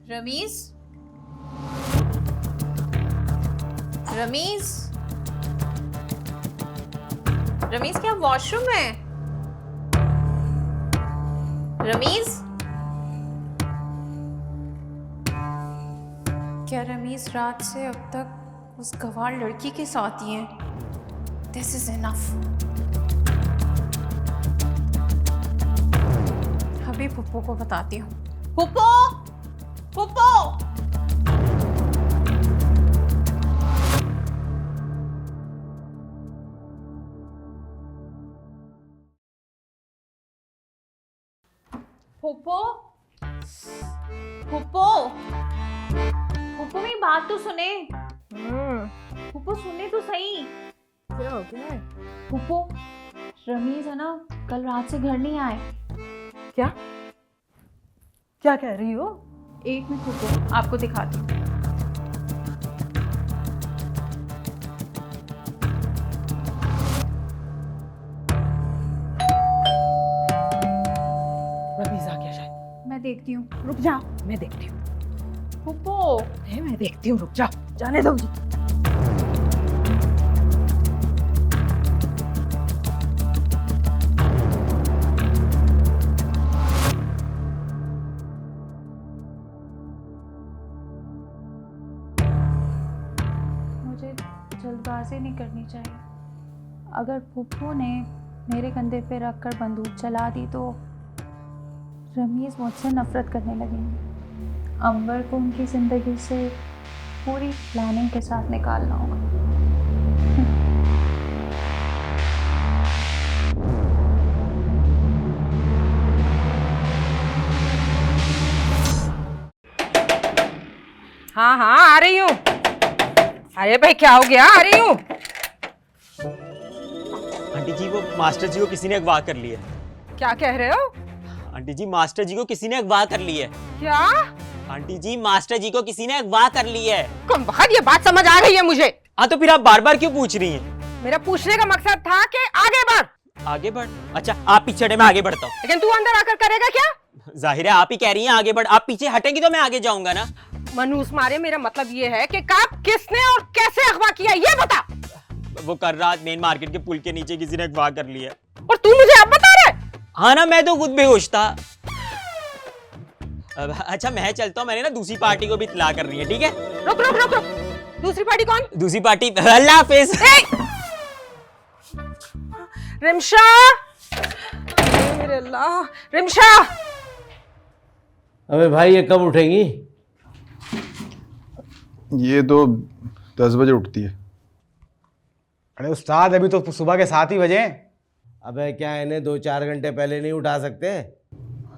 रमीज, रमीज, रमीज क्या वॉशरूम है? रमीज, क्या रमीज रात से अब तक उस गंवार लड़की के साथ ही है? This is enough. अभी पुप्पो को बताती हूँ। पुप्पो, पुप्पो, पुप्पो, पुप्पो, पुप्पो मेरी बात तो सुने। पुप्पो सुने तो सही। क्या हो गया है? पुप्पो, रमीज है ना, कल रात से घर नहीं आए। क्या क्या कह रही हो? एक मिनट रुको, आपको दिखाती हूँ। रमीज आ गया शायद। मैं देखती हूँ। रुक जाओ, मैं देखती हूँ। पुप्पो, मैं देखती हूँ, रुक जाओ, जाने दो मुझे। मुझे जल्दबाजी नहीं करनी चाहिए। अगर पुप्पो ने मेरे कंधे पे रखकर बंदूक चला दी तो रमीज मुझसे नफरत करने लगेंगे। अंबर को उनकी ज़िंदगी से पूरी प्लानिंग के साथ निकालना होगा। हाँ हाँ आ रही हूँ। अरे भाई क्या हो गया? आ रही हूँ। आंटी जी वो मास्टर जी को किसी ने अगवा कर लिया है। क्या कह रहे हो? आंटी जी मास्टर जी को किसी ने अगवा कर लिया है। क्या? आंटी जी मास्टर जी को किसी ने अगवा कर लिया है। कम बखत ये बात समझ आ रही है मुझे। हाँ तो फिर आप बार बार क्यों पूछ रही हैं? मेरा पूछने का मकसद था कि आगे बढ़। आगे बढ़? अच्छा आप पीछे हटे, मैं आगे बढ़ता हूँ। लेकिन तू अंदर आकर करेगा क्या? जाहिर है आप ही कह रही हैं आगे बढ़, आप पीछे हटेंगी तो मैं आगे जाऊंगा ना। मनूस मारे, मेरा मतलब ये है कि कब, किसने और कैसे अगवा किया ये बता। वो कल रात मेन मार्केट के पुल के नीचे किसी ने अगवा कर लिया। और तू मुझे अब बता रहा है? हाँ ना, मैं तो खुद बेहोश था। अच्छा मैं चलता हूँ, मैंने ना दूसरी पार्टी को भी इत्तला कर रही है, ठीक है? रुक रुक रुक रुक, दूसरी पार्टी कौन? दूसरी पार्टी अल्लाह हाफिज। रिमशा, मेरे अल्लाह, रिमशा। अबे भाई ये कब उठेंगी? ये तो 10 बजे उठती है। अरे उस्ताद अभी तो सुबह के 7 ही बजे हैं। अबे क्या इन्हें 2-4 घंटे पहले नहीं उठा सकते?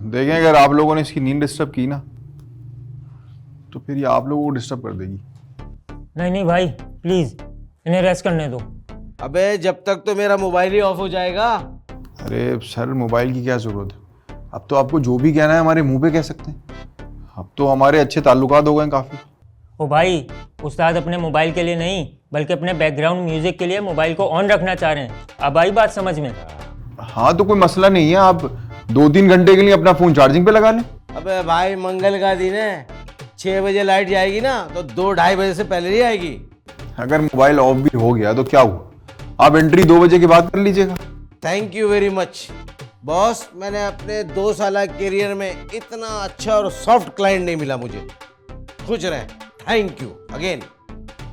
देखें अगर आप लोगों ने इसकी नींद डिस्टर्ब की ना तो फिर ये आप लोगों को डिस्टर्ब कर देगी। नहीं नहीं भाई प्लीज इन्हें रेस्ट करने दो। अबे जब तक तो मेरा मोबाइल ही ऑफ हो जाएगा। अरे सर मोबाइल की क्या ज़रूरत है? अब तो आपको जो भी कहना है हमारे मुंह पे कह सकते हैं। अब तो हमारे अच्छे ताल्लुकात हो गए काफ़ी। ओ भाई उस्ताद अपने मोबाइल के लिए नहीं बल्कि अपने बैकग्राउंड म्यूजिक के लिए मोबाइल को ऑन रखना चाह रहे हैं। अब आई बात समझ में? हाँ तो कोई मसला नहीं है, आप 2-3 घंटे के लिए अपना फ़ोन चार्जिंग पे लगा लें। अबे भाई मंगल का दिन है, 6 बजे लाइट जाएगी ना तो 2-2:30 बजे से पहले नहीं आएगी। अगर मोबाइल ऑफ भी हो गया तो क्या हुआ, आप एंट्री 2 बजे के बाद कर लीजिएगा। Thank you very much boss. मैंने अपने 2 साल करियर में इतना अच्छा और सॉफ्ट क्लाइंट नहीं मिला मुझे। खुश रहे। Thank you again.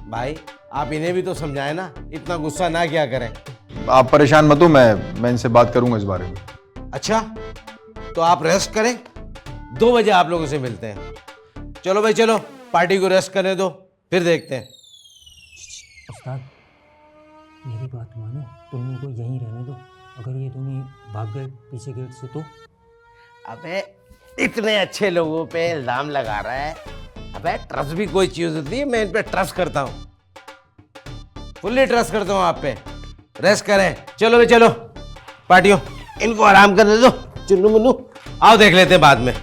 भाई आप इन्हें भी तो समझाएं ना, इतना गुस्सा ना क्या करें। आप परेशान मत हो, मैं इनसे बात करूंगा इस बारे में। अच्छा तो आप रेस्ट करें, 2 बजे आप लोगों से मिलते हैं। चलो भाई चलो, पार्टी को रेस्ट करने दो, फिर देखते हैं। उस्ताद मेरी बात मानो, तुम इनको यहीं रहने दो। अगर ये दोनों भाग गए पीछे गेट से तो? अबे इतने अच्छे लोगों पे इल्जाम लगा रहा है। अबे ट्रस्ट भी कोई चीज होती है, मैं इन पे ट्रस्ट करता हूँ, फुल्ली ट्रस्ट करता हूँ आप पे। रेस्ट करें, चलो भाई चलो, पार्टियों इनको आराम करने दो। चुन्नू मुन्नू आओ देख लेते हैं बाद में।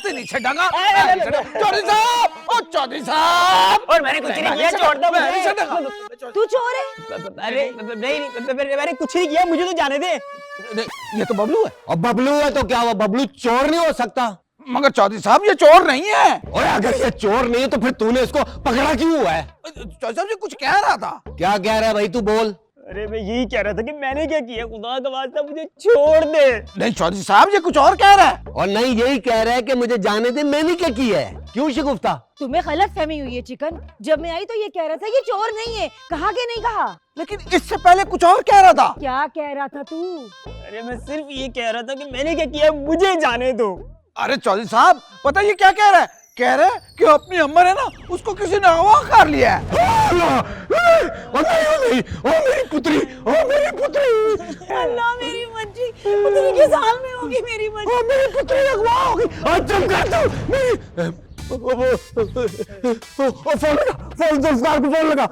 नीचे डंगा चौधरी साहब, ओ चौधरी साहब, और मैंने कुछ नहीं किया, छोड़ दो मुझे। तू चोर है? अरे नहीं, मैंने कुछ नहीं किया, मुझे तो जाने दे। ये तो बबलू है। और बबलू है तो क्या हुआ, बबलू चोर नहीं हो सकता। मगर चौधरी साहब ये चोर नहीं है। और अगर ये चोर नहीं है तो फिर तूने इसको पकड़ा क्यों हुआ है? चौधरी साहब जी कुछ कह रहा था। क्या कह रहा है भाई, तू बोल। अरे मैं यही कह रहा था कि मैंने क्या किया, खुदा का वास्ता मुझे छोड़ दे। नहीं चौधरी साहब ये कुछ और कह रहा है। और नहीं, यही कह रहा है कि मुझे जाने दे, मैंने क्या किया है। क्यों शिगुफ्ता? तुम्हें गलत फहमी हुई है चिकन। जब मैं आई तो ये कह रहा था ये चोर नहीं है, कहा कि नहीं कहा? लेकिन इससे पहले कुछ और कह रहा था। क्या कह रहा था तू? अरे मैं सिर्फ ये कह रहा था कि मैंने क्या किया, मुझे जाने दो। अरे चौधरी साहब पता ये क्या कह रहा है? कह रहा है कि अपनी अम्बर है ना, उसको किसी ने अगवा कर लिया है। मेरी पुत्री, मेरी पुत्री, अल्लाह मेरी मर्जी, पुत्री किस हाल में होगी मेरी मर्जी? मेरी पुत्री अगवा होगी। चुप कर तू। फोन जुल्फकार को फोन लगा।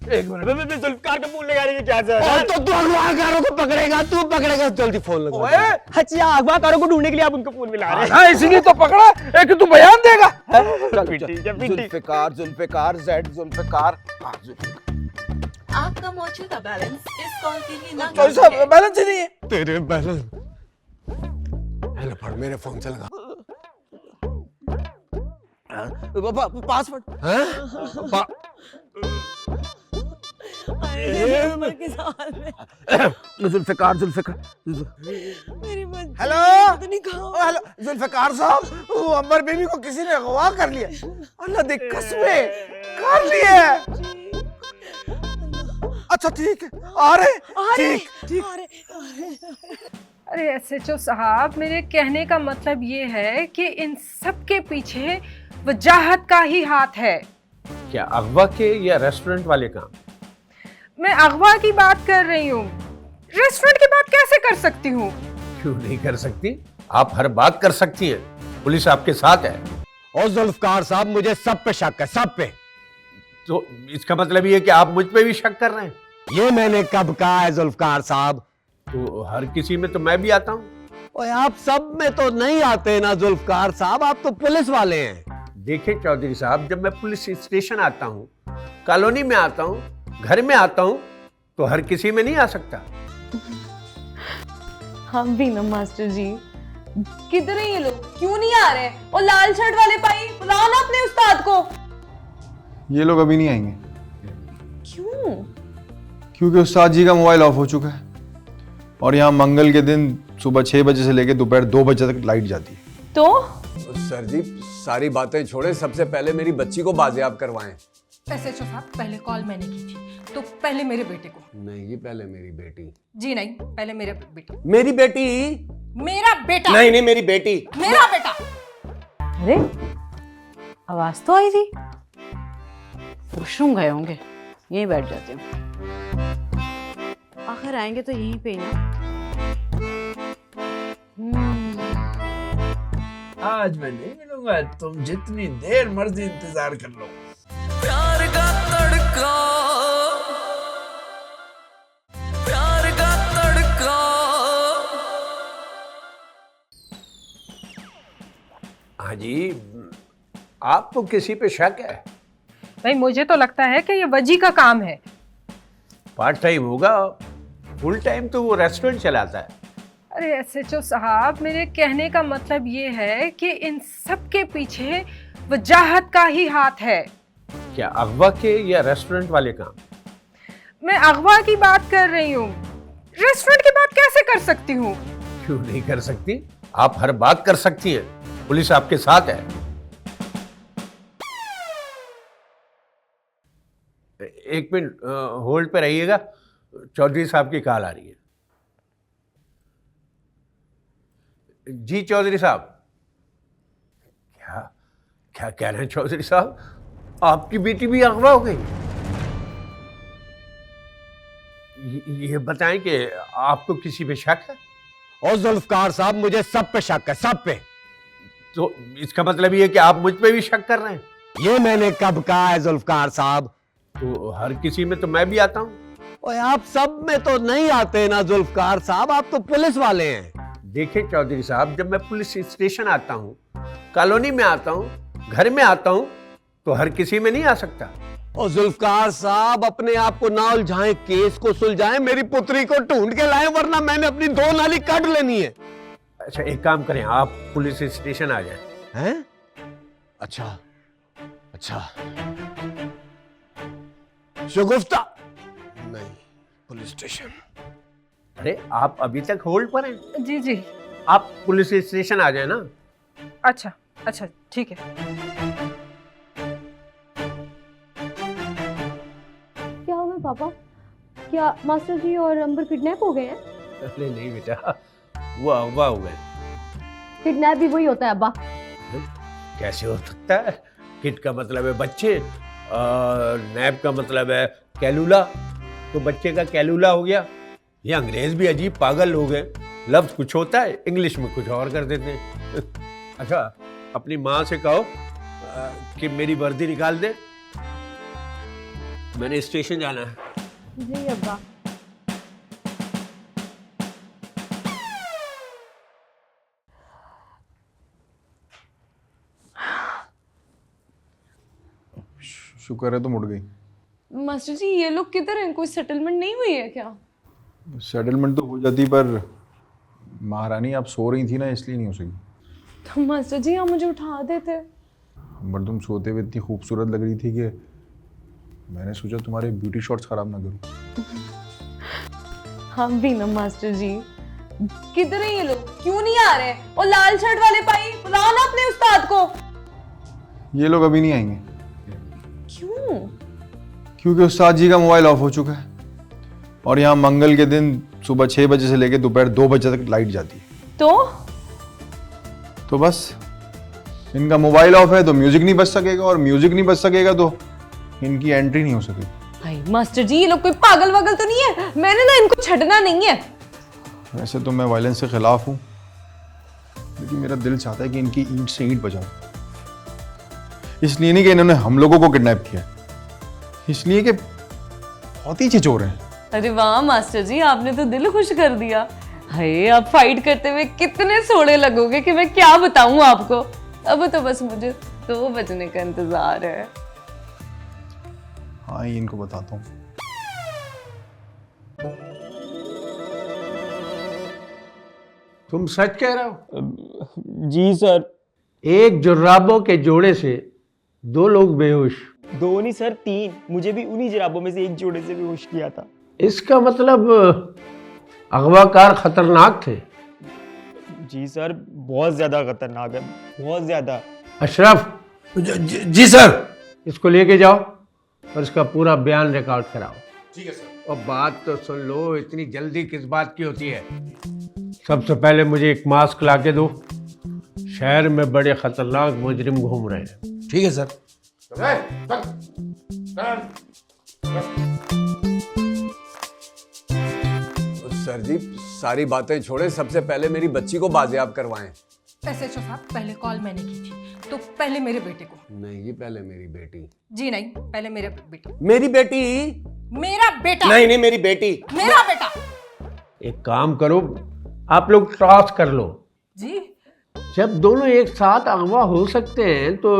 एक मिनट, मैं जुल्फकार का फोन लगाने की क्या जरूरत? तो तू अगवाकारों को पकड़ेगा, तू पकड़ेगा, जल्दी फोन लगा। अच्छा, अगवाकारों को ढूंढने के लिए आप उनको फोन मिला रहे हैं। हाँ इसीलिए तो पकड़ा है कि तू बयान देगा। जुल्फिकार, जुल्फिकार, जेड जुल्फिकार। आपका मौजूदा बैलेंस इस कॉल के लिए ना चौधरी साहब बैलेंस ही नहीं है। तेरे बैलेंस पढ़, मेरे फोन से लगा। पासवर्ड किस हाल में? जुल्फिकार मेरी मर्जी। हेलो हेलो जुल्फिकार साहब, वो अंबर बेबी को किसी ने अगवा कर लिया। अल्लाह दी कसमें कर लिया। अच्छा ठीक है, आ रहे। ठीक। अरे एसएचओ साहब, मेरे कहने का मतलब ये है कि इन सब के पीछे वजाहत का ही हाथ है। क्या अगवा के या रेस्टोरेंट वाले काम? मैं अगवा की बात कर रही हूँ, रेस्टोरेंट की बात कैसे कर सकती हूँ? क्यों नहीं कर सकती? आप हर बात कर सकती हैं, पुलिस आपके साथ है। और जुल्फकार साहब मुझे सब पे शक है, सब पे। तो इसका मतलब ये है कि आप मुझ पे भी शक कर रहे हैं? ये मैंने कब कहा है जुल्फकार साहब? तो हर किसी में तो मैं भी आता हूँ। और आप सब में तो नहीं आते ना जुल्फकार साहब, आप तो पुलिस वाले हैं। देखिए चौधरी साहब, जब मैं पुलिस स्टेशन आता हूँ, कॉलोनी में आता हूँ, घर में आता हूँ, तो हर किसी में नहीं आ सकता। हम भी ना मास्टर जी। किधर है ये लोग, क्यों नहीं आ रहे? और लाल शर्ट वाले भाई, बुलाओ ना अपने उस्ताद को। ये लोग अभी नहीं आएंगे। क्यों? क्योंकि उस्ताद जी का मोबाइल ऑफ हो चुका है और यहाँ मंगल के दिन सुबह 6 बजे से लेकर दोपहर 2 बजे तक लाइट जाती है। तो सर जी सारी बातें छोड़े, सबसे पहले मेरी बच्ची को बाजियाब करवाएं। एसएचओ साहब, पहले कॉल मैंने की थी, तो पहले मेरे बेटे को। नहीं जी, पहले मेरी बेटी। जी नहीं, पहले मेरे बेटे। मेरी बेटी? मेरा बेटा। नहीं नहीं, मेरी बेटी। मेरा बेटा। अरे आवाज तो आई थी। वॉशरूम गए होंगे, यहीं बैठ जाते हैं। आखिर आएंगे तो यहीं पे ही ना। आज मैं नहीं मिलूंगा, तुम जितनी देर मर्जी इंतजार कर लो। प्यार का तड़का, प्यार का तड़का। हाँ जी, आपको किसी पे शक है? भाई मुझे तो लगता है कि ये वजी का काम है। पार्ट टाइम होगा, फुल टाइम तो वो रेस्टोरेंट चलाता है। अरे एसएचओ साहब, मेरे कहने का मतलब ये है कि इन सब के पीछे वजाहत का ही हाथ है। क्या अगवा के या रेस्टोरेंट वाले काम? मैं अगवा की बात कर रही हूँ, रेस्टोरेंट की बात कैसे कर सकती हूँ? क्यों नहीं कर सकती? आप हर बात कर सकती हैं, पुलिस आपके साथ है। एक मिनट होल्ड पे रहिएगा, चौधरी साहब की कॉल आ रही है। जी चौधरी साहब। क्या क्या कह रहे हैं चौधरी साहब? आपकी बेटी भी अगवा हो गई? ये बताएं कि आपको किसी पे शक है? और जुल्फकार साहब मुझे सब पे शक है, सब पे। तो इसका मतलब ये है कि आप मुझ पे भी शक कर रहे हैं? ये मैंने कब कहा है जुल्फकार साहब? तो हर किसी में तो मैं भी आता हूँ। और आप सब में तो नहीं आते ना जुल्फकार साहब, आप तो पुलिस वाले हैं। देखिए चौधरी साहब, जब मैं पुलिस स्टेशन आता हूँ, कॉलोनी में आता हूँ, घर में आता हूँ, तो हर किसी में नहीं आ सकता। और जुल्फकार साहब अपने आप को ना उलझाएं, केस को सुलझाएं, मेरी पुत्री को ढूंढ के लाएं, वरना मैंने अपनी 2 नाली काट लेनी है। अच्छा एक काम करें, आप पुलिस स्टेशन आ जाएं। हैं? अच्छा अच्छा, शगुफ्ता नहीं, पुलिस स्टेशन। अरे आप अभी तक होल्ड पर हैं? जी जी। आप पुलिस स्टेशन आ जाए ना। अच्छा अच्छा ठीक है। क्या हुआ पापा? क्या मास्टर जी और अंबर किडनैप हो गए हैं? अरे नहीं बेटा, वो अगवा हुए। किडनैप भी वही होता है अब्बा। कैसे हो सकता है? किड का मतलब है बच्चे और नैब का मतलब है कैलूला, तो बच्चे का कैलूला हो गया। ये अंग्रेज भी अजीब पागल हो गए, लफ्ज कुछ होता है इंग्लिश में कुछ और कर देते हैं। अच्छा अपनी माँ से कहो कि मेरी वर्दी निकाल दे, मैंने स्टेशन जाना है। जी अब्बा। शुक्र है तुम उठ गई। मास्टर जी ये लोग किधर हैं? कोई सेटलमेंट नहीं हुई है क्या? सेटलमेंट तो हो जाती, पर महारानी आप सो रही थी ना, इसलिए नहीं हो सकी। तो मास्टर जी आप मुझे उठा देते। पर तुम सोते हुए इतनी खूबसूरत लग रही थी कि मैंने सोचा तुम्हारे ब्यूटी शॉट्स खराब ना करूं। हम भी ना मास्टर जी। किधर हैं ये लोग? क्यों नहीं आ रहे? और लाल शर्ट वाले भाई बुलाओ ना अपने उस्ताद को। ये लोग अभी नहीं आएंगे। क्यों? क्योंकि उस्ताद जी का मोबाइल ऑफ हो चुका है और यहाँ मंगल के दिन सुबह 6 बजे से लेकर दोपहर 2 बजे तक लाइट जाती है। तो बस इनका मोबाइल ऑफ है तो म्यूजिक नहीं बज सकेगा, और म्यूजिक नहीं बज सकेगा तो इनकी एंट्री नहीं हो सकेगी। भाई मास्टर जी ये लोग कोई पागल वागल तो नहीं है? मैंने ना इनको छड़ना नहीं है। वैसे तो मैं वायलेंस के खिलाफ हूँ, लेकिन मेरा दिल चाहता है कि इनकी ईंट से ईंट बजाऊं। इसलिए नहीं कि इन्होंने हम लोगों को किडनैप किया, इसलिए कि बहुत ही चोर हैं। अरे वाह मास्टर जी आपने तो दिल खुश कर दिया। हाय आप फाइट करते हुए कितने सोने लगोगे कि मैं क्या बताऊं आपको। अब तो बस मुझे 2 बजने का इंतजार है। हाँ इनको बताता हूँ। तुम सच कह रहे हो? जी सर। एक जुर्राबों के जोड़े से 2 लोग बेहोश। 2 नहीं सर 3, मुझे भी उन्हीं जराबों में से एक जोड़े से बेहोश किया था। इसका मतलब अगवाकार खतरनाक थे। जी सर बहुत ज्यादा खतरनाक है, बहुत ज्यादा। अशरफ। जी सर। इसको लेके जाओ और इसका पूरा बयान रिकॉर्ड कराओ। ठीक है सर। और बात तो सुन लो, इतनी जल्दी किस बात की होती है। सबसे पहले मुझे एक मास्क ला के दो, शहर में बड़े खतरनाक मुजरिम घूम रहे हैं। ठीक है सर। सर जी सारी बातें छोड़े, सबसे पहले मेरी बच्ची को बाजियाब करवाएं। एसएचओ साहब पहले कॉल मैंने की थी, तो पहले मेरे बेटे को। नहीं जी पहले मेरी बेटी। जी नहीं, पहले मेरे बेटे। मेरी बेटी? मेरा बेटा। नहीं नहीं मेरी बेटी। मेरा बेटा। एक काम करो, आप लोग क्रॉस कर लो। जी जब दोनों एक साथ अगवा हो सकते हैं तो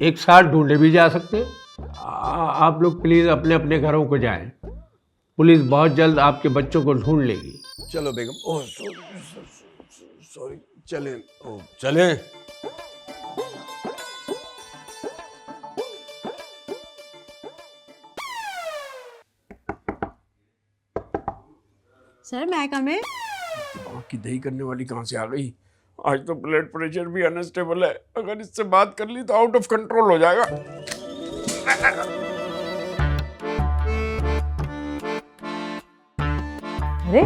एक साथ ढूंढे भी जा सकते हैं। आप लोग प्लीज अपने अपने घरों को जाएं, पुलिस बहुत जल्द आपके बच्चों को ढूंढ लेगी। चलो बेगम। ओह सॉरी, चलें। ओह चलें। सर मैं कम है। की दही करने वाली कहाँ से आ गई? आज तो ब्लड प्रेशर भी अनस्टेबल है, अगर इससे बात कर ली तो आउट ऑफ कंट्रोल हो जाएगा। अरे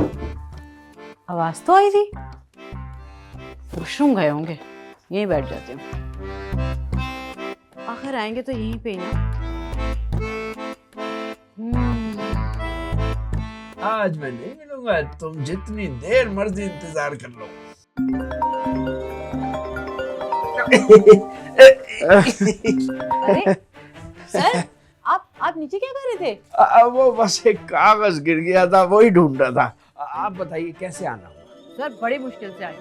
आवाज तो आई थी। वॉशरूम गए होंगे, यहीं बैठ जाते हैं। आखिर आएंगे तो यहीं पे ही ना। आज मैं नहीं मिलूंगा, तुम जितनी देर मर्जी इंतजार कर लो। अरे सर आप नीचे क्या कर रहे थे? वो बस एक कागज गिर गया था, वही ढूंढ रहा था। आप बताइए कैसे आना हुआ? सर बड़ी मुश्किल से आई।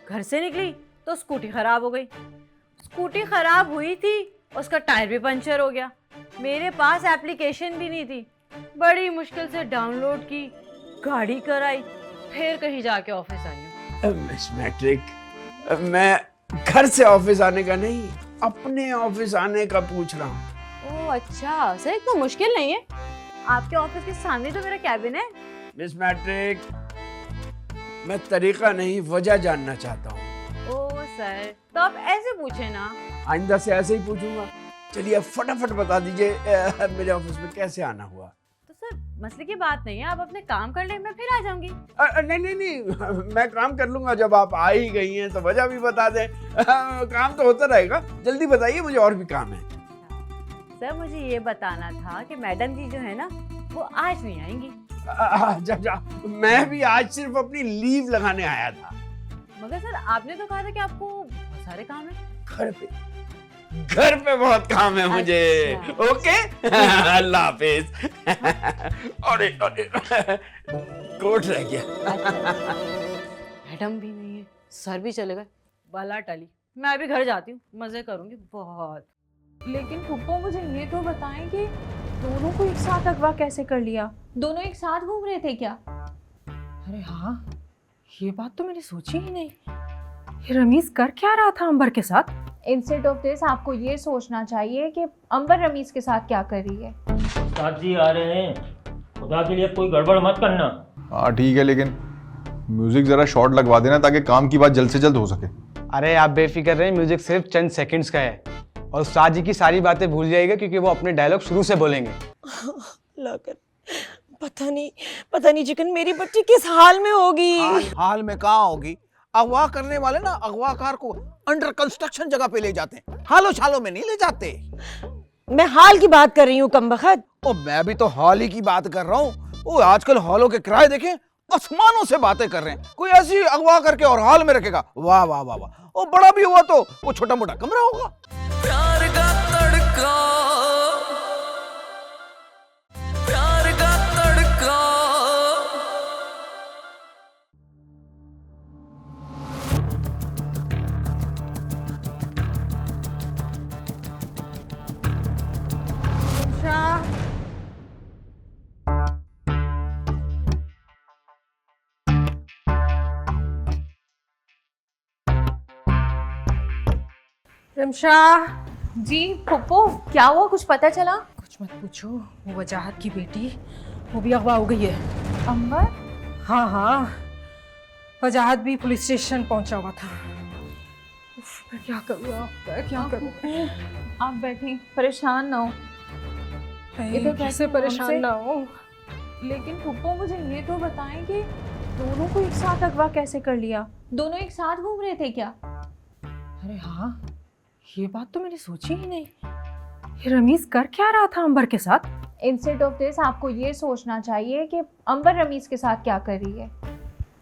घर से निकली तो स्कूटी खराब हो गई। स्कूटी खराब हुई थी उसका टायर भी पंचर हो गया। मेरे पास एप्लीकेशन भी नहीं थी, बड़ी मुश्किल से डाउनलोड की, गाड़ी कराई, फिर कहीं जाके ऑफिस आई हूँ। मिस मैट्रिक, मैं घर से ऑफिस आने का नहीं, अपने ऑफिस आने का पूछ रहा हूँ। ओह अच्छा, सर इतना मुश्किल नहीं है, आपके ऑफिस के सामने तो मेरा कैबिन है। मिस मैट्रिक, मैं तरीका नहीं वजह जानना चाहता हूँ। ओह सर, तो आप ऐसे पूछे ना। आइंदा से ऐसे ही पूछूंगा। चलिए अब फटाफट बता दीजिए मेरे ऑफिस में कैसे आना हुआ। तो सर मसले की बात नहीं है, आप अपने काम कर ले, मैं फिर आ जाऊंगी। नहीं नहीं नहीं, मैं काम कर लूंगा। जब आप आ ही गई हैं तो वजह भी बता दें। काम तो होता रहेगा, जल्दी बताइए, मुझे और भी काम है। सर मुझे ये बताना था कि मैडम जी जो है ना, वो आज नहीं आएंगी। मैं भी आज सिर्फ अपनी लीव लगाने आया था। मगर सर आपने तो कहा था कि आपको बहुत सारे काम है। घर पे बहुत काम है मुझे। अच्छा। ओके अल्लाह हाफिज। अरे कोट रह गया। मैडम भी नहीं है, सर भी चले गए, बाला टली। मैं अभी घर जाती हूँ, मजे करूंगी बहुत। लेकिन फुप्पो मुझे ये तो बताएं कि दोनों को एक साथ अगवा कैसे कर लिया? दोनों एक साथ घूम रहे थे क्या? अरे हाँ, ये बात तो मैंने सोची ही नहीं। ये रमीज कर क्या रहा था अंबर के साथ? इंस्टेड ऑफ दिस आपको ये सोचना चाहिए कि अंबर रमीज के साथ क्या कर रही है। उस्ताद जी आ रहे हैं, खुदा के लिए कोई गड़बड़ मत करना। हाँ ठीक है, लेकिन म्यूजिक जरा शॉर्ट लगवा देना ताकि काम की बात जल्द से जल्द हो सके। अरे आप बेफिक्र रहें, म्यूजिक सिर्फ चंद सेकंड्स का है और उस्ताद जी की सारी बातें भूल जाएगा क्योंकि वो अपने डायलॉग शुरू से बोलेंगे। पता नहीं चिकन, मेरी बच्ची किस हाल में होगी। हाल में कहाँ होगी? अगवा करने वाले ना अगवाकार को अंडर कंस्ट्रक्शन जगह पे ले जाते हैं, हालो छालो में नहीं ले जाते। मैं हाल की बात कर रही हूँ कमबख्त। ओ मैं भी तो हाल ही की बात कर रहा हूँ। वो आजकल हॉलों के किराए देखें, आसमानों से बातें कर रहे हैं। कोई ऐसी अगवा करके और हाल में रखेगा? वाह वाह वाह वाह। वो बड़ा भी हुआ तो वो छोटा मोटा कमरा होगा। प्यार का तड़का, प्यार का तड़का। रमशाह जी फुप्पो, क्या हुआ? कुछ पता चला? कुछ मत पूछो, वो वजाहत की बेटी वो भी अगवा हो गई है। अंबर? हाँ हाँ, वजाहत भी पुलिस स्टेशन पहुंचा हुआ था। मैं क्या करूँ, मैं क्या करूँ? आप बैठी, परेशान ना हो। इधर कैसे परेशान ना हो? लेकिन फुप्पो मुझे ये तो बताएं कि दोनों को एक साथ अगवा कैसे कर लिया? दोनों एक साथ घूम रहे थे क्या? अरे हाँ, ये बात तो मैंने सोची ही नहीं। ये रमीज कर क्या रहा था अंबर के साथ? इंस्टेड ऑफ दिस आपको ये सोचना चाहिए कि अंबर रमीज के साथ क्या कर रही है।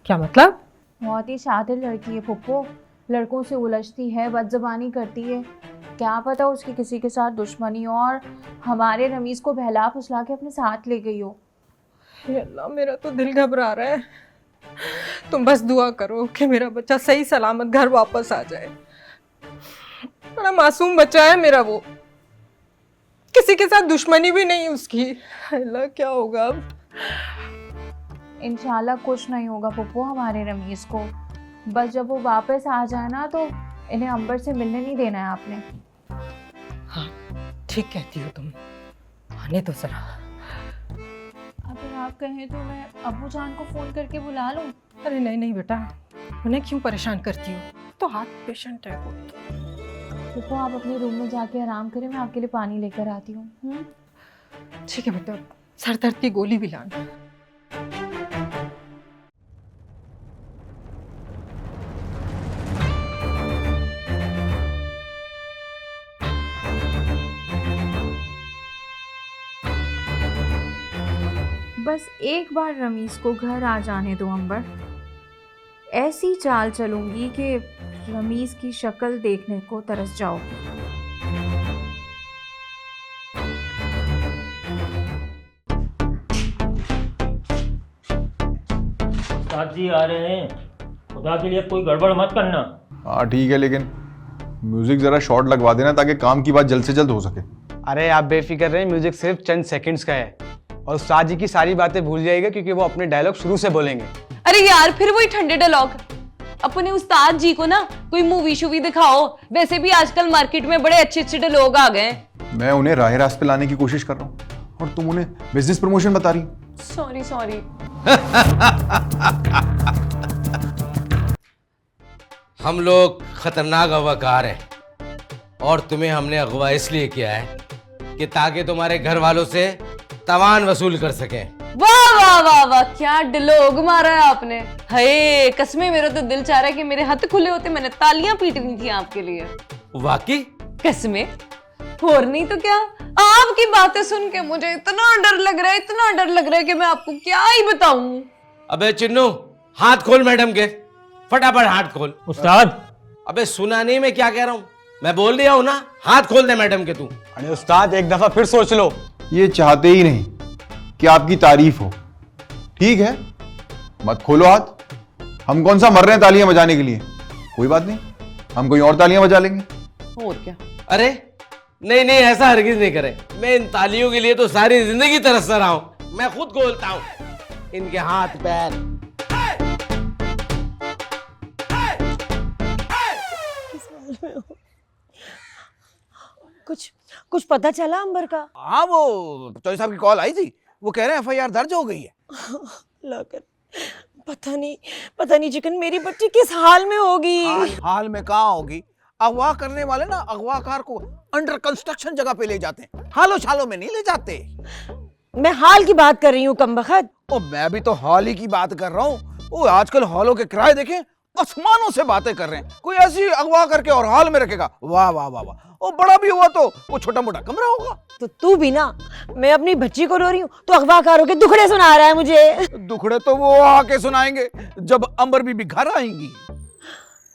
क्या मतलब? बहुत ही शातिर लड़की है फुप्पो, लड़कों से उलझती है, बदज़बानी करती है। क्या पता उसकी किसी के साथ दुश्मनी हो और हमारे रमीज को बहला फुसला के अपने साथ ले गई हो। अल्लाह, मेरा तो दिल घबरा रहा है। तुम बस दुआ करो कि मेरा बच्चा सही सलामत घर वापस आ जाए। बड़ा मासूम बच्चा है मेरा, वो किसी के साथ दुश्मनी भी नहीं उसकी। अल्लाह, क्या होगा अब? इंशाल्लाह कुछ नहीं होगा फुप्पो हमारे रमीज को। बस जब वो वापस आ जाए ना तो इन्हें अंबर से मिलने नहीं देना है आपने। हाँ ठीक कहती हो तुम, आने तो जरा। अगर आप कहें तो मैं अब्बू जान को फ़ोन करके बुला लूँ? अरे नहीं नहीं बेटा, उन्हें क्यों परेशान करती हो? तो हार्ट पेशेंट है वो। फुप्पो आप अपने रूम में जाके आराम करें, मैं आपके लिए पानी लेकर आती हूँ। ठीक है बेटा, सर दर्द की गोली भी लाना। बस एक बार रमीज को घर आ जाने दो अंबर। ऐसी चाल चलूंगी कि रमीज की शक्ल देखने को तरस जाओगी। उस्ताद जी आ रहे हैं, खुदा के लिए कोई गड़बड़ मत करना। हाँ ठीक है, लेकिन म्यूजिक जरा शॉर्ट लगवा देना ताकि काम की बात जल्द से जल्द हो सके। अरे आप बेफिक्र रहें, म्यूजिक सिर्फ चंद सेकंड्स का है और उस्ताद जी की सारी बातें भूल जाएगा क्योंकि वो अपने डायलॉग शुरू से बोलेंगे। अरे यार फिर वही ठंडे डायलॉग। अपने उस्ताद जी को ना कोई मूवी शूवी दिखाओ। वैसे भी आजकल मार्केट में बड़े अच्छे अच्छे डायलॉग आ गए हैं। मैं उन्हें राह रास्त पे लाने की कोशिश कर रहा हूँ और तुम उन्हें बिजनेस प्रमोशन बता रही। Sorry sorry. हम लोग खतरनाक अगवाकार हैं और तुम्हें हमने अगवा इसलिए किया है कि ताकि तुम्हारे घर वालों से तवान वसूल कर सकें। वाह वाह वाह वाह, क्या डायलॉग मारा है आपने। हे कसमें, मेरा तो दिल चाह रहा है कि मेरे हाथ खुले होते मैंने तालियां पीटनी थी आपके लिए। वाकई कसमें, और नहीं तो क्या। आपकी बातें सुन के मुझे इतना डर लग रहा है, इतना डर लग रहा है कि मैं आपको क्या ही बताऊं। अबे चिन्नू, हाथ खोल मैडम के, फटाफट हाथ खोल। उस्ताद, अबे सुना नहीं मैं क्या कह रहा हूँ? मैं बोल दिया हूँ ना, हाथ खोल दे मैडम के तू। अरे उस्ताद एक दफा फिर सोच लो। ये चाहते ही नहीं कि आपकी तारीफ हो। ठीक है, मत खोलो हाथ। हम कौन सा मर रहे हैं तालियां बजाने के लिए? कोई बात नहीं, हम कोई और तालियां बजा लेंगे। और क्या? अरे नहीं नहीं, ऐसा हरगिज नहीं करे। मैं इन तालियों के लिए तो सारी जिंदगी तरसता रहा हूं। मैं खुद खोलता हूं इनके हाथ पैर। कुछ पता चला अंबर का? हाँ, वो चौधरी साहब की कॉल आई थी, वो कह रहे हैं FIR दर्ज हो गई है। लाकर पता नहीं चिकन, मेरी बच्ची किस हाल में होगी। हाल में कहाँ होगी? अगवा करने वाले ना अगवाकार को अंडर कंस्ट्रक्शन जगह पे ले जाते हैं, हालो छालो में नहीं ले जाते। मैं हाल की बात कर रही हूँ कमबख्त। ओ मैं भी तो हॉल ही की बात कर रहा हूँ। वो आजकल हॉलों के किराए देखे, आसमानों से बातें कर रहे हैं। कोई ऐसी अगवा करके और हॉल में रखेगा? वाह वाह वाह वाह। वो बड़ा भी हुआ तो वो छोटा मोटा कमरा होगा। तो तू भी ना, मैं अपनी बच्ची को रो रही हूँ तो अगवाकारों के दुखड़े सुना रहा है मुझे। दुखड़े तो वो आके सुनाएंगे जब अंबर बीबी घर आएंगी।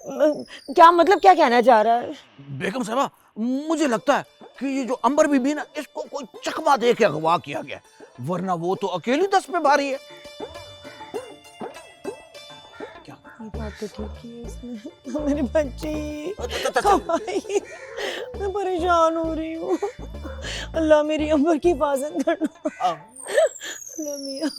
क्या मतलब, क्या कहना चाह रहा है? बेगम साहबा, मुझे लगता है कि ये जो अंबर बीबी ना, इसको कोई चकमा दे के अगवा किया गया, वरना वो तो अकेली 10 पे भारी है। ये बात तो ठीक ही है इसमें। मेरी बच्ची, मैं परेशान हो रही हूँ। अल्लाह मेरी अंबर की हिफाजत करना। अल्लाह मियां।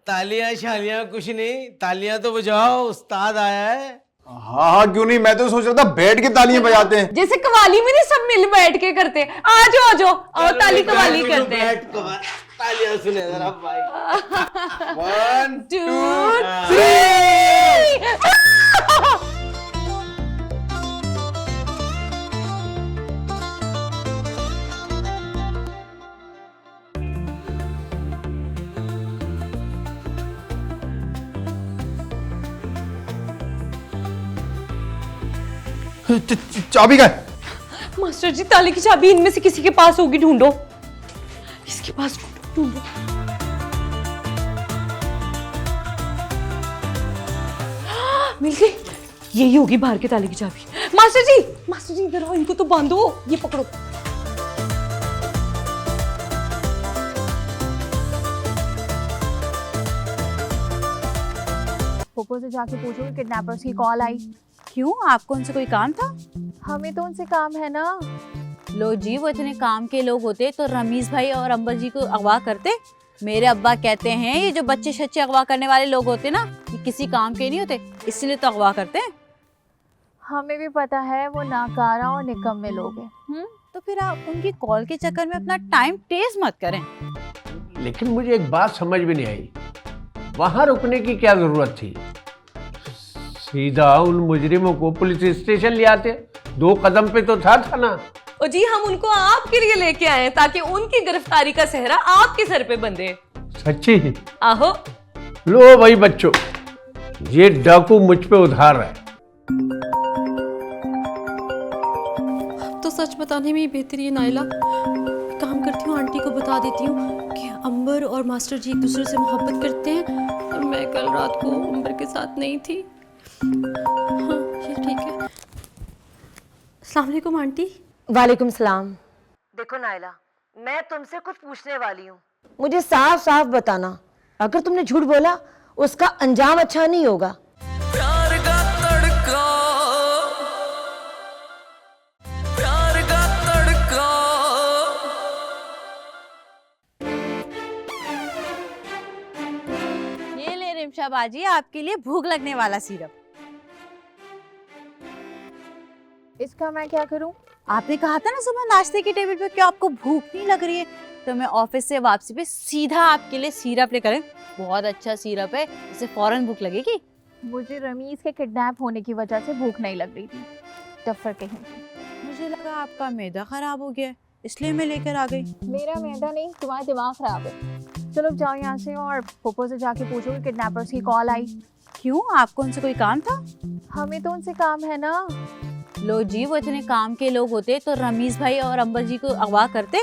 तालियां शालियां कुछ नहीं, तालियां तो बजाओ, उस्ताद आया है। हाँ हाँ, क्यों नहीं। मैं तो सोच रहा था बैठ के तालियां बजाते हैं, जैसे कवाली में नहीं सब मिल बैठ के करते। आ जाओ और ताली कवाली करते हैं। तालियां सुने जरा भाई। 1 2 3। चाबी का है? मास्टर जी, ताले की चाबी इनमें से किसी के पास होगी, ढूंढो। इसके पास ढूंढो। मिल गई, यही होगी बाहर के ताले की चाबी। मास्टर जी इधर आओ, इनको तो बांधो। ये पकड़ो। पोपो से जाके पूछो कि किडनैपर्स की कॉल आई। क्यों, आपको उनसे कोई काम था? हमें तो उनसे काम है ना। लो जी, वो इतने काम के लोग होते तो रमीज भाई और अंबर जी को अगवा करते। मेरे अब्बा कहते हैं ये जो बच्चे शच्चे अगवा करने वाले लोग होते ना, ये किसी काम के नहीं होते, इसलिए तो अगवा करते हैं। हमें भी पता है वो नाकारा और निकम्मे लोग हैं। तो फिर आप उनकी कॉल के चक्कर में अपना टाइम टेस्ट मत करें। लेकिन मुझे एक बात समझ में नहीं आई, वहां रुकने की क्या जरूरत थी? सीधा उन मुजरिमों को पुलिस स्टेशन ले आते, 2 कदम पे तो था ना। ओ जी, हम उनको आपके लिए लेके आए हैं ताकि उनकी गिरफ्तारी का सेहरा आपके सर पे बंधे। सच्ची? आहो। लो भाई बच्चों, ये डाकू मुझ पे उधार है। तो सच बताने में ही बेहतरी है नाइला। काम करती हूँ, आंटी को बता देती हूँ कि अंबर और मास्टर जी एक दूसरे से मोहब्बत करते हैं और मैं कल रात को अंबर के साथ नहीं थी। हाँ ये ठीक है। अस्सलाम वालेकुम आंटी। वालेकुम सलाम। देखो नाइला, मैं तुमसे कुछ पूछने वाली हूँ, मुझे साफ साफ बताना, अगर तुमने झूठ बोला उसका अंजाम अच्छा नहीं होगा। प्यार का तड़का, प्यार का तड़का। ये ले रिमशा बाजी, आपके लिए भूख लगने वाला सिरप। इसका मैं क्या करूं? आपने कहा था ना सुबह नाश्ते की टेबल पे कि आपको भूख नहीं लग रही है, तो मैं ऑफिस से वापसी पे सीधा आपके लिए सिरप लेकर आई। बहुत अच्छा सिरप है, इससे फौरन भूख लगेगी। मुझे रमीज के किडनैप होने की वजह से भूख नहीं लग रही थी। टफर कहीं। मुझे लगा आपका मैदा खराब हो गया है, इसलिए मैं लेकर आ गई। मेरा मैदा नहीं, तुम्हारा दिमाग खराब है। चलो जाओ यहाँ से और पोपो से जाके पूछो कि किडनैपर्स की कॉल आई। क्यों, आपको उनसे कोई काम था? हमें तो उनसे काम है ना। लो जी, वो इतने काम के लोग होते तो रमीज भाई और अंबर जी को अगवा करते।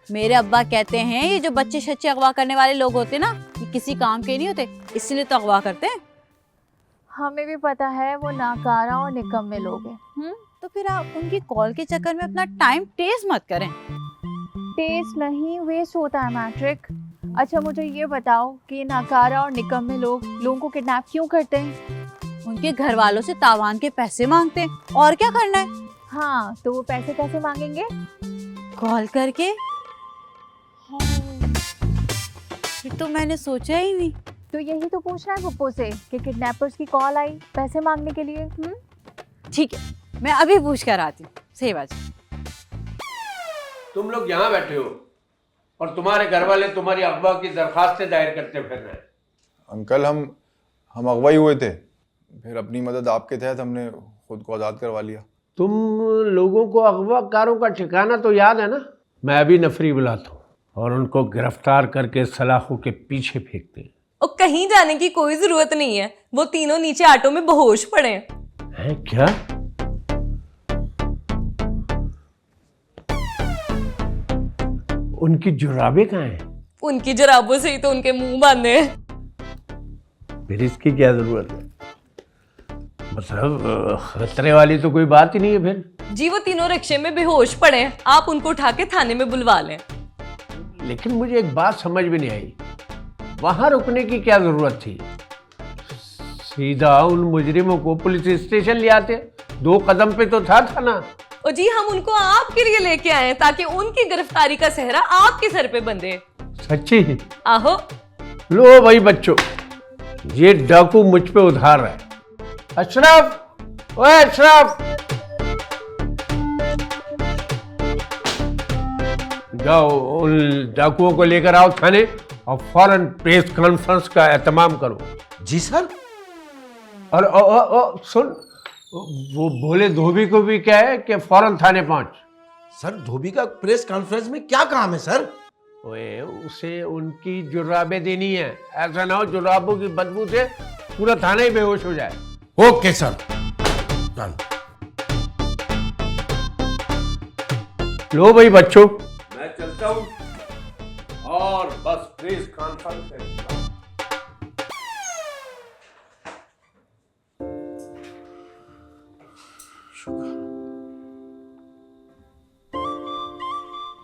मेरे अब्बा कहते हैं ये जो बच्चे शच्चे अगवा करने वाले लोग होते ना, ये किसी काम के नहीं होते, इसलिए तो अगवा करते हैं। हमें भी पता है वो नाकारा और निकम्मे लोग हैं। तो फिर आप उनकी कॉल के चक्कर में अपना टाइम टेस्ट मत करें। टेस्ट नहीं, वेस्ट होता है मैट्रिक। अच्छा मुझे ये बताओ कि नाकारा और निकम्मे लोग लोगों को किडनैप क्यों करते हैं? उनके घर वालों से तावान के पैसे मांगते हैं, और क्या करना है। हाँ, तो वो पैसे कैसे मांगेंगे? कॉल करके। फिर तो मैंने सोचा ही नहीं। तो यही तो पूछना है पप्पू से कि किडनैपर्स की कॉल आई पैसे मांगने के लिए। ठीक है, मैं अभी पूछ कर आती हूँ। सही बात। तुम लोग यहाँ बैठे हो और तुम्हारे घर वाले तुम्हारी अगवा की दरखास्तें दायर करते फिर रहे हैं। अंकल हम अगवा ही हुए थे, फिर अपनी मदद आपके तहत हमने खुद को आज़ाद करवा लिया। तुम लोगों को अगवाकारों का ठिकाना तो याद है ना? मैं अभी नफरी बुलाता हूँ और उनको गिरफ्तार करके सलाखों के पीछे फेंकते हैं। और कहीं जाने की कोई जरूरत नहीं है, वो तीनों नीचे ऑटो में बेहोश पड़े हैं। क्या? उनकी जुराबें कहाँ हैं? उनकी जुराबों से ही तो उनके मुंह बांधे हैं। फिर इसकी क्या जरूरत है? मतलब खतरे वाली तो कोई बात ही नहीं है फिर। जी वो तीनों रिक्शे में बेहोश पड़े हैं, आप उनको उठा के थाने में बुलवा लें। लेकिन मुझे एक बात समझ में नहीं आई, वहां रुकने की क्या जरूरत थी? सीधा उन मुजरिमों को पुलिस स्टेशन ले आते, 2 कदम पे तो था थाना। और जी हम उनको आपके लिए लेके आए हैं ताकि उनकी गिरफ्तारी का सेहरा आपके सर पे बंधे। सच्ची? आहो। लो भाई बच्चों, ये डाकू मुझ पे उधार है। अशरफ, ओए अशरफ, जाओ उन डाकुओं को लेकर आओ थाने और फौरन प्रेस कॉन्फ्रेंस का एहतमाम करो। जी सर। और सुन, वो बोले धोबी को भी क्या है कि फौरन थाने पहुंच। सर धोबी का प्रेस कॉन्फ्रेंस में क्या काम है सर? ओए उसे उनकी जुराबें देनी है, ऐसा ना हो जुराबों की बदबू से पूरा थाना ही बेहोश हो जाए। Okay sir. डन। लो भाई बच्चों, मैं चलता हूँ और बस प्रेस कॉन्फ्रेंस है।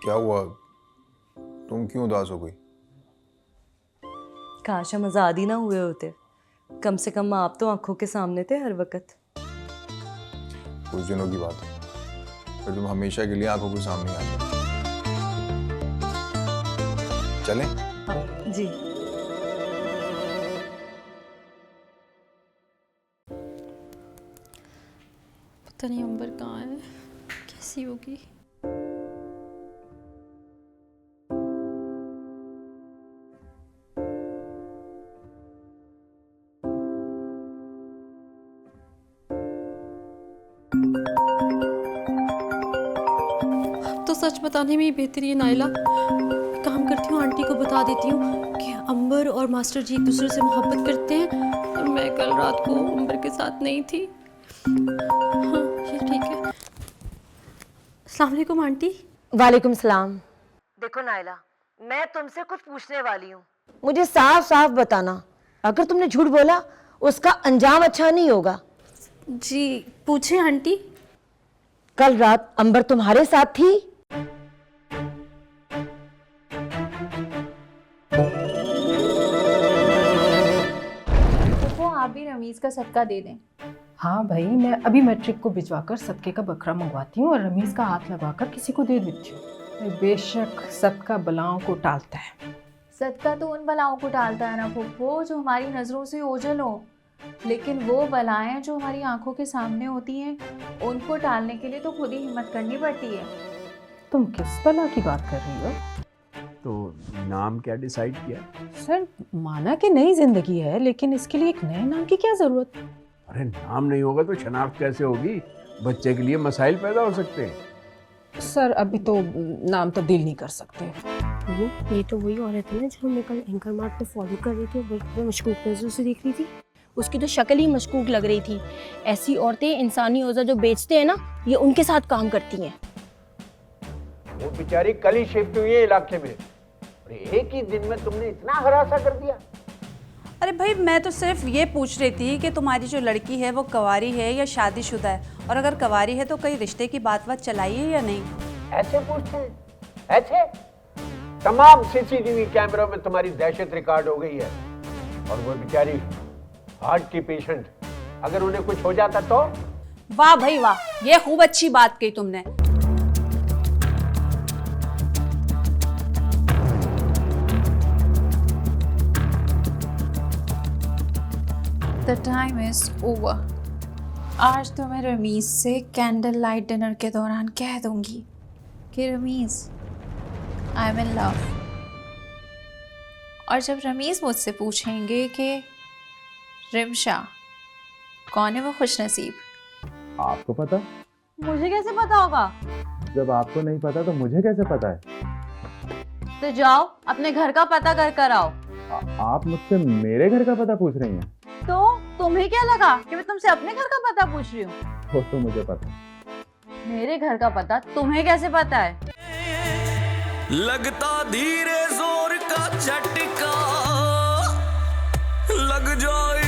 क्या हुआ, तुम क्यों उदास हो गई? काश हम आज़ाद ही ना हुए होते, कम से कम आप तो आंखों के सामने थे हर वक्त। कुछ दिनों की बात है, फिर तुम हमेशा के लिए आंखों के सामने आ जाओ। चलें? जी। पता नहीं अंबर कहाँ है, कैसी होगी। तो सच बताने में ही बेहतरी है नाइला। काम करती हूँ, आंटी को बता देती हूँ कि अंबर और मास्टर जी एक दूसरे से मोहब्बत करते हैं और मैं कल रात को अंबर के साथ नहीं थी। हाँ ये ठीक है। अस्सलाम वालेकुम आंटी। वालेकुम सलाम। देखो नाइला, मैं तुमसे कुछ पूछने वाली हूँ, मुझे साफ साफ बताना, अगर तुमने झूठ बोला उसका अंजाम अच्छा नहीं होगा। जी पूछे आंटी। कल रात अंबर तुम्हारे साथ थी? तो आप भी रमीज का सदका दे दें। हाँ भाई, मैं अभी मैट्रिक को भिजवाकर सदके का बकरा मंगवाती हूँ और रमीज का हाथ लगवाकर किसी को दे देती हूँ। बेशक सदका बलाओं को टालता है। सदका तो उन बलाओं को टालता है ना फुप्पो जो हमारी नज़रों से ओझल हो, लेकिन वो बलाएं जो हमारी आंखों के सामने होती हैं उनको टालने के लिए तो खुद ही हिम्मत करनी पड़ती है। तुम किस बला की बात कर रही हो? तो नाम क्या डिसाइड किया? सर, माना कि नई जिंदगी है, लेकिन इसके लिए एक नए नाम की क्या जरूरत? अरे नाम नहीं होगा तो शनाख्त कैसे होगी? बच्चे के लिए मसाइल पैदा हो सकते हैं। सर, अभी तो नाम तब्दील नहीं कर सकते। ये तो वही औरत है ना जो हमें कल एंकर मार्ट पे फॉलो कर रही थी और बड़ी मशकूक नजरों से देख रही थी। उसकी तो शक्ल ही मशकूक लग रही थी। ऐसी औरतें इंसानी औज़ा जो बेचते हैं ना, ये उनके साथ काम करती हैं। वो बेचारी कल ही शिफ्ट हुई है इलाके में और एक ही दिन में तुमने इतना हरासा कर दिया। अरे भाई, मैं तो सिर्फ ये पूछ रही थी कि तुम्हारी जो लड़की है वो कवारी है या शादीशुदा है, और अगर कवारी है तो कहीं रिश्ते की बात चलाई है या नहीं। ऐसे पूछते हैं? ऐसे तमाम सीसीटीवी कैमरों में तुम्हारी दहशत रिकॉर्ड हो गई है। और वो बेचारी हार्ट की पेशेंट, अगर उन्हें कुछ हो जाता तो? वाह भाई वाह, ये खूब अच्छी बात कही तुमने। The time is over. आज तो मैं रमीज से कैंडल लाइट डिनर के दौरान कह दूंगी कि Ramiz, I am in love. और जब रमीज मुझसे पूछेंगे कि रिमशा कौन है वो खुश नसीब, आपको पता? मुझे कैसे पता होगा? जब आपको नहीं पता तो मुझे कैसे पता है? तो जाओ अपने घर का पता कर आओ। आप मुझसे मेरे घर का पता पूछ रही हैं? तो तुम्हें क्या लगा कि मैं तुमसे अपने घर का पता पूछ रही हूँ? वो तो मुझे पता। मेरे घर का पता तुम्हें कैसे पता है? लगता धीरे जोर का झटका लग जाए